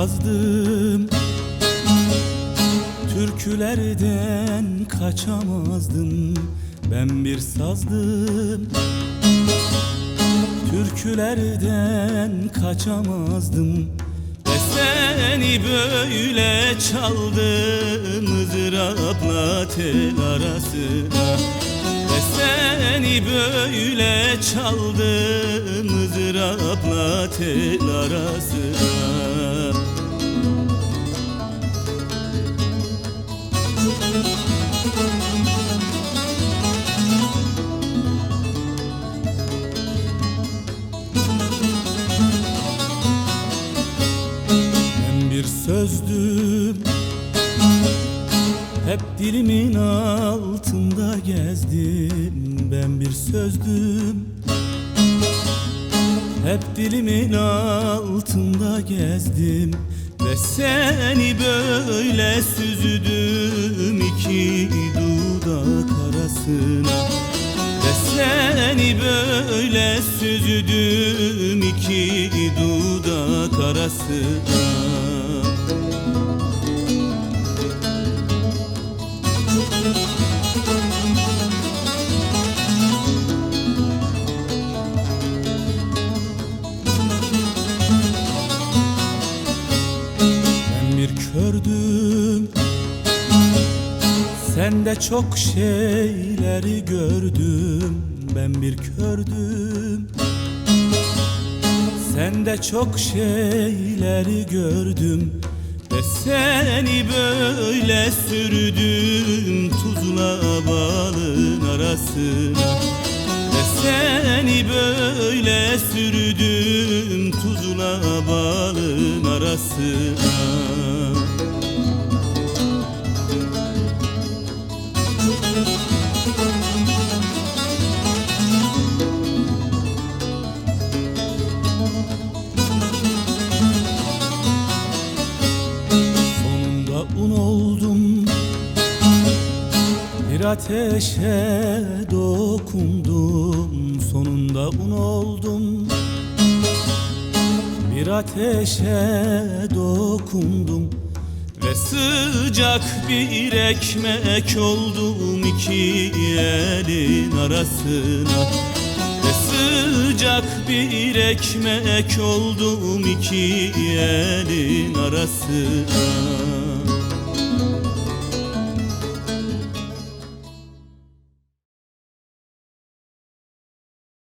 sazdım, türkülerden kaçamazdım. Ben bir sazdım, türkülerden kaçamazdım. Ve seni böyle çaldım ızdırapla tel arasına. Ve seni böyle çaldım ızdırapla tel arasına. Ben bir sözdüm, hep dilimin altında gezdim. Ben bir sözdüm, hep dilimin altında gezdim. Ve seni böyle süzdüm iki dudak arasına. Ve seni böyle süzdüm iki dudak arasına. Ben bir kördüm, sende çok şeyleri gördüm. Ben bir kördüm, sende çok şeyleri gördüm. Ve seni böyle sürdüm tuzla balın arasına. Ve seni böyle sürdüm tuzla balın arasına. Un oldum, bir ateşe dokundum. Sonunda un oldum, bir ateşe dokundum. Ve sıcak bir ekmek oldum iki elin arasına. Ve sıcak bir ekmek oldum iki elin arasına.